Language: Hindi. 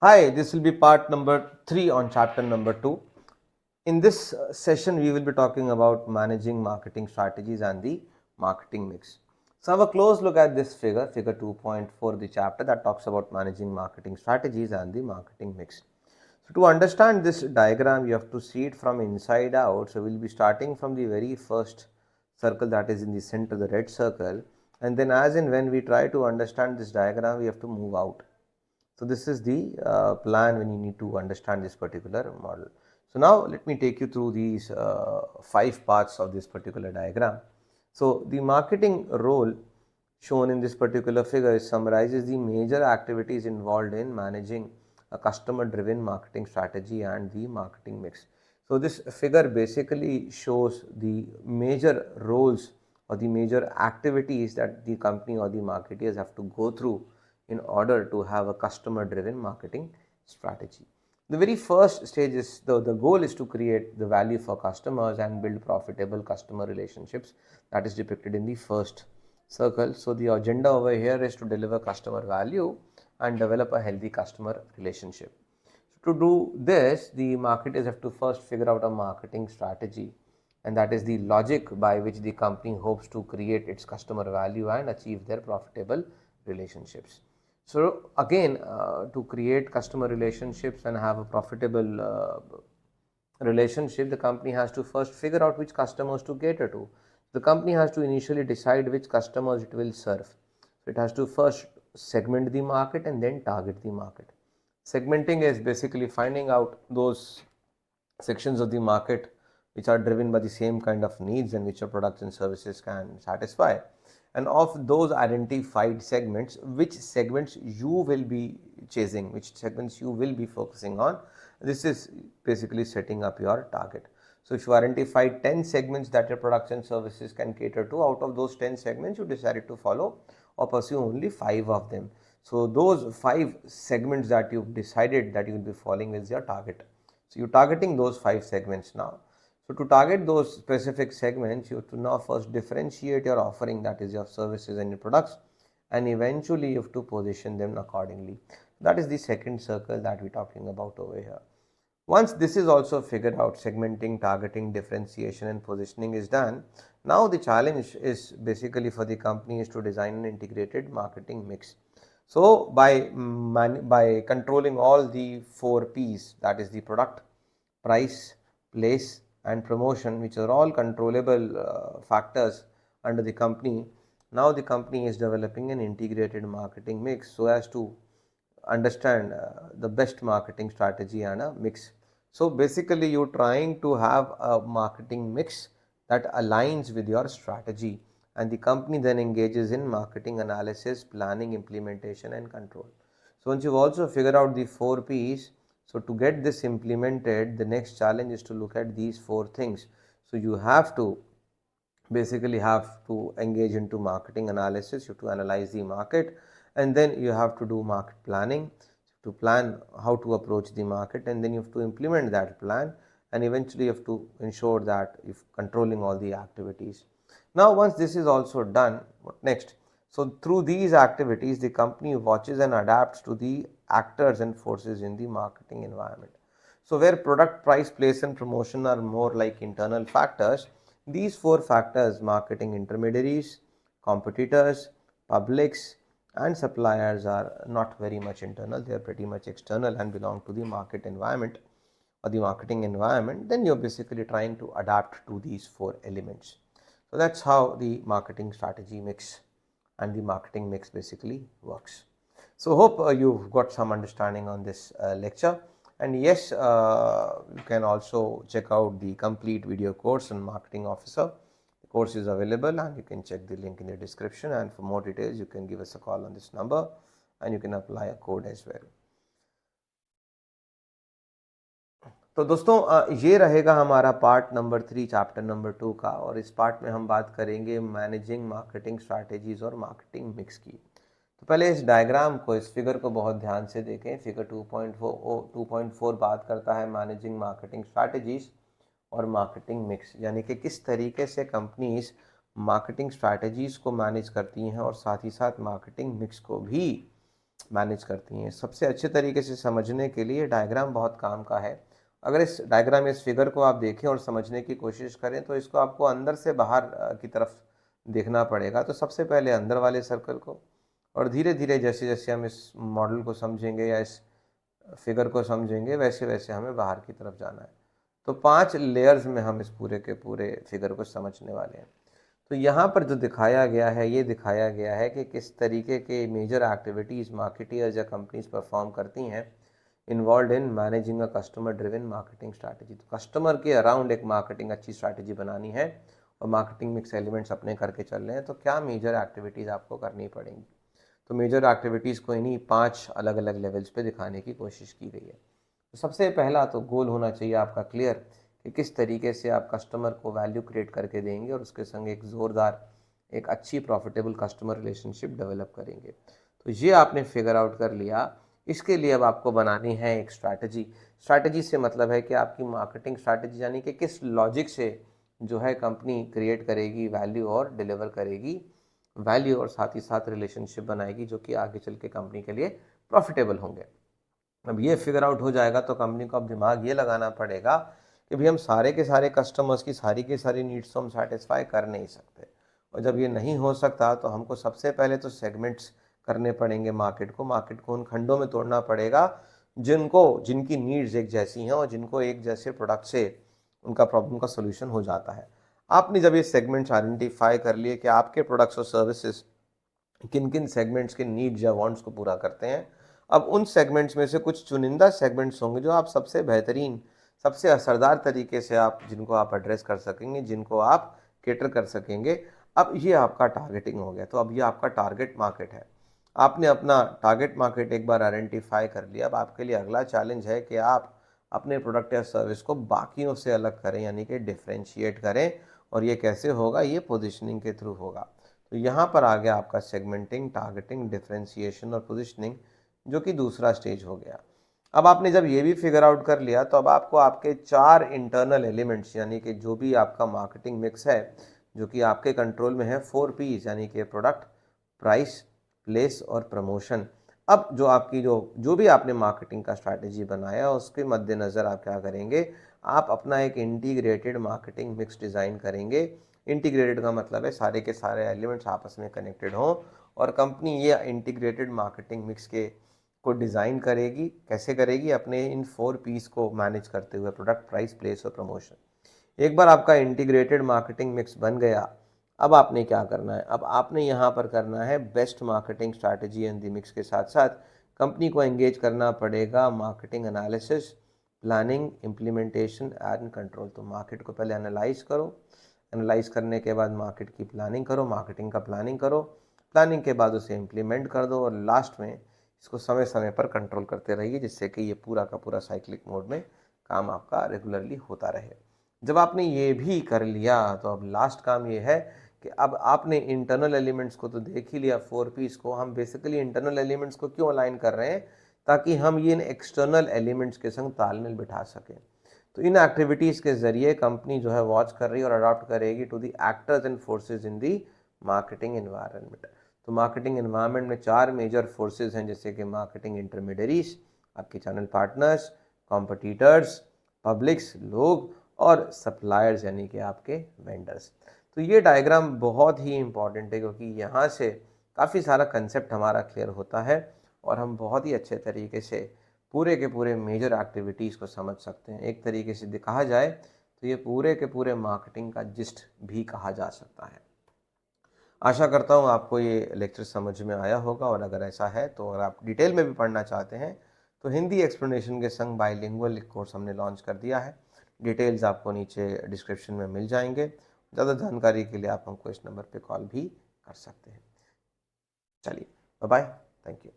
Hi, this will be part number 3 on chapter number 2. In this session, we will be talking about managing marketing strategies and the marketing mix. So, have a close look at this figure 2.4, the chapter that talks about managing marketing strategies and the marketing mix. So, to understand this diagram, you have to see it from inside out. So, we will be starting from the very first circle that is in the center, the red circle, and then as and when we try to understand this diagram, we have to move out. So, this is the plan when you need to understand this particular model. So, now let me take you through these 5 parts of this particular diagram. So, the marketing role shown in this particular figure summarizes the major activities involved in managing a customer driven marketing strategy and the marketing mix. So, this figure basically shows the major roles or the major activities that the company or the marketeers have to go through in order to have a customer driven marketing strategy. The very first stage is the goal is to create the value for customers and build profitable customer relationships. That is depicted in the first circle. So, the agenda over here is to deliver customer value and develop a healthy customer relationship. So, to do this, the marketers have to first figure out a marketing strategy, and that is the logic by which the company hopes to create its customer value and achieve their profitable relationships. So, again, to create customer relationships and have a profitable relationship, the company has to first figure out which customers to cater to. The company has to initially decide which customers it will serve. So, it has to first segment the market and then target the market. Segmenting is basically finding out those sections of the market which are driven by the same kind of needs and which your products and services can satisfy. And of those identified segments, which segments you will be chasing, which segments you will be focusing on. This is basically setting up your target. So, if you identify 10 segments that your products and services can cater to, out of those 10 segments, you decided to follow or pursue only 5 of them. So, those 5 segments that you've decided that you will be following is your target. So, you're targeting those 5 segments now. So, to target those specific segments, you have to now first differentiate your offering, that is your services and your products, and eventually you have to position them accordingly. That is the second circle that we're talking about over here. Once this is also figured out, segmenting, targeting, differentiation and positioning is done, now the challenge is basically for the company is to design an integrated marketing mix. So, by controlling all the 4 P's, that is the product, price, place and promotion, which are all controllable factors under the company, now the company is developing an integrated marketing mix so as to understand the best marketing strategy and a mix. So, basically you are trying to have a marketing mix that aligns with your strategy, and the company then engages in marketing analysis, planning, implementation and control. So, once you've also figured out the 4 P's, so to get this implemented, the next challenge is to look at these 4 things. So, you have to basically have to engage into marketing analysis, you have to analyze the market, and then you have to do market planning to plan how to approach the market, and then you have to implement that plan, and eventually you have to ensure that if controlling all the activities. Now, once this is also done, what next? So, through these activities, the company watches and adapts to the actors and forces in the marketing environment. So, where product, price, place and promotion are more like internal factors, these 4 factors, marketing intermediaries, competitors, publics and suppliers, are not very much internal, they are pretty much external and belong to the market environment or the marketing environment. Then you're basically trying to adapt to these 4 elements. So, that's how the marketing strategy mix and the marketing mix basically works. So, hope you've got some understanding on this lecture. And yes, you can also check out the complete video course on Marketing Officer. The course is available and you can check the link in the description, and for more details you can give us a call on this number and you can apply a code as well. तो दोस्तों, ये रहेगा हमारा पार्ट नंबर 3 चैप्टर नंबर 2 का, और इस पार्ट में हम बात करेंगे मैनेजिंग मार्केटिंग स्ट्रैटेजीज और मार्केटिंग मिक्स की। तो पहले इस डायग्राम को, इस फिगर को बहुत ध्यान से देखें। फिगर 2.4 बात करता है मैनेजिंग मार्केटिंग स्ट्रैटेजीज और मार्केटिंग मिक्स, यानी कि किस तरीके से कंपनीज मार्केटिंग स्ट्रैटेजीज को मैनेज करती हैं और साथ ही साथ मार्केटिंग मिक्स को भी मैनेज करती हैं। सबसे अच्छे तरीके से समझने के लिए डायग्राम बहुत काम का है। अगर इस डायग्राम, इस फिगर को आप देखें और समझने की कोशिश करें तो इसको आपको अंदर से बाहर की तरफ देखना पड़ेगा। तो सबसे पहले अंदर वाले सर्कल को, और धीरे धीरे जैसे जैसे हम इस मॉडल को समझेंगे या इस फिगर को समझेंगे वैसे वैसे हमें बाहर की तरफ जाना है। तो 5 लेयर्स में हम इस पूरे के पूरे फिगर को समझने वाले हैं। तो यहाँ पर जो दिखाया गया है, ये दिखाया गया है कि किस तरीके के मेजर एक्टिविटीज़ मार्केटियर्स या कंपनीज परफॉर्म करती हैं involve in managing a customer driven marketing strategy. तो कस्टमर के अराउंड एक मार्केटिंग अच्छी स्ट्रैटेजी बनानी है और मार्केटिंग मिक्स एलिमेंट्स अपने करके चल रहे हैं, तो क्या मेजर एक्टिविटीज़ आपको करनी पड़ेंगी। तो मेजर एक्टिविटीज़ को इन्हीं 5 अलग अलग लेवल्स पे दिखाने की कोशिश की गई है। तो सबसे पहला तो गोल होना चाहिए आपका क्लियर कि किस तरीके से आप कस्टमर को वैल्यू क्रिएट करके देंगे और उसके संग एक ज़ोरदार, एक अच्छी प्रॉफिटेबल कस्टमर रिलेशनशिप डेवलप करेंगे। तो ये आपने फिगर आउट कर लिया। इसके लिए अब आपको बनानी है एक स्ट्रैटेजी। स्ट्रैटेजी से मतलब है कि आपकी मार्केटिंग स्ट्रैटेजी, यानी कि किस लॉजिक से जो है कंपनी क्रिएट करेगी वैल्यू और डिलीवर करेगी वैल्यू, और साथ ही साथ रिलेशनशिप बनाएगी जो कि आगे चल के कंपनी के लिए प्रॉफिटेबल होंगे। अब ये फिगर आउट हो जाएगा तो कंपनी को अब दिमाग ये लगाना पड़ेगा कि भाई हम सारे के सारे कस्टमर्स की सारी नीड्स तो हम सेटिस्फाई कर नहीं सकते, और जब ये नहीं हो सकता तो हमको सबसे पहले तो सेगमेंट्स करने पड़ेंगे मार्केट को उन खंडों में तोड़ना पड़ेगा जिनकी नीड्स एक जैसी हैं और जिनको एक जैसे प्रोडक्ट से उनका प्रॉब्लम का सोल्यूशन हो जाता है। आपने जब ये सेगमेंट्स आइडेंटिफाई कर लिए कि आपके प्रोडक्ट्स और सर्विसेज किन किन सेगमेंट्स के नीड्स या वांट्स को पूरा करते हैं, अब उन सेगमेंट्स में से कुछ चुनिंदा सेगमेंट्स होंगे जो आप सबसे बेहतरीन, सबसे असरदार तरीके से जिनको आप एड्रेस कर सकेंगे, जिनको आप केटर कर सकेंगे। अब ये आपका टारगेटिंग हो गया। तो अब ये आपका टारगेट मार्केट है। आपने अपना टारगेट मार्केट एक बार आइडेंटिफाई कर लिया। अब आपके लिए अगला चैलेंज है कि आप अपने प्रोडक्ट या सर्विस को बाकियों से अलग करें, यानी कि डिफ्रेंशिएट करें। और ये कैसे होगा? ये पोजिशनिंग के थ्रू होगा। तो यहाँ पर आ गया आपका सेगमेंटिंग, टारगेटिंग, डिफरेंशिएशन और पोजीशनिंग, जो कि दूसरा स्टेज हो गया। अब आपने जब ये भी फिगर आउट कर लिया तो अब आपको आपके 4 इंटरनल एलिमेंट्स, यानी कि जो भी आपका मार्केटिंग मिक्स है जो कि आपके कंट्रोल में है, 4 P's, यानी कि प्रोडक्ट, प्राइस, प्लेस और प्रमोशन। अब जो भी आपने मार्केटिंग का स्ट्रैटेजी बनाया उसके मद्देनज़र आप क्या करेंगे? आप अपना एक इंटीग्रेटेड मार्केटिंग मिक्स डिज़ाइन करेंगे। इंटीग्रेटेड का मतलब है सारे के सारे एलिमेंट्स आपस में कनेक्टेड हों, और कंपनी ये इंटीग्रेटेड मार्केटिंग मिक्स को डिज़ाइन करेगी। कैसे करेगी? अपने इन 4 P's को मैनेज करते हुए, प्रोडक्ट, प्राइस, प्लेस और प्रमोशन। एक बार आपका इंटीग्रेटेड मार्केटिंग मिक्स बन गया, अब आपने क्या करना है? अब आपने यहाँ पर करना है best marketing strategy and the mix के साथ साथ कंपनी को एंगेज करना पड़ेगा marketing analysis, planning, implementation and control. तो मार्केट को पहले एनालाइज करो, एनालाइज करने के बाद मार्केट की प्लानिंग करो, मार्केटिंग का प्लानिंग करो, प्लानिंग के बाद उसे इम्प्लीमेंट कर दो, और लास्ट में इसको समय समय पर कंट्रोल करते रहिए जिससे कि ये पूरा का पूरा साइक्लिक मोड में काम आपका रेगुलरली होता रहे। जब आपने ये भी कर लिया तो अब लास्ट काम ये है कि अब आपने इंटरनल एलिमेंट्स को तो देख ही लिया, 4 P's को। हम बेसिकली इंटरनल एलिमेंट्स को क्यों अलाइन कर रहे हैं? ताकि हम ये इन एक्सटर्नल एलिमेंट्स के संग तालमेल बिठा सकें। तो इन एक्टिविटीज़ के ज़रिए कंपनी जो है वॉच कर रही है और अडॉप्ट करेगी to the actors and forces in the marketing environment. तो मार्केटिंग एनवायरनमेंट में 4 मेजर फोर्सेज हैं, जैसे कि मार्केटिंग इंटरमीडियरीज, आपके चैनल पार्टनर्स, कॉम्पिटिटर्स, पब्लिक्स, लोग, और सप्लायर्स यानी कि आपके वेंडर्स। तो ये डायग्राम बहुत ही इंपॉर्टेंट है क्योंकि यहाँ से काफ़ी सारा कंसेप्ट हमारा क्लियर होता है और हम बहुत ही अच्छे तरीके से पूरे के पूरे मेजर एक्टिविटीज़ को समझ सकते हैं। एक तरीके से कहा जाए तो ये पूरे के पूरे मार्केटिंग का जिस्ट भी कहा जा सकता है। आशा करता हूँ आपको ये लेक्चर समझ में आया होगा, और अगर ऐसा है तो अगर आप डिटेल में भी पढ़ना चाहते हैं तो हिंदी एक्सप्लेनेशन के संग बाइलिंगुअल कोर्स हमने लॉन्च कर दिया है। डिटेल्स आपको नीचे डिस्क्रिप्शन में मिल जाएंगे। ज़्यादा जानकारी के लिए आप हमको इस नंबर पे कॉल भी कर सकते हैं। चलिए, बाय बाय, थैंक यू।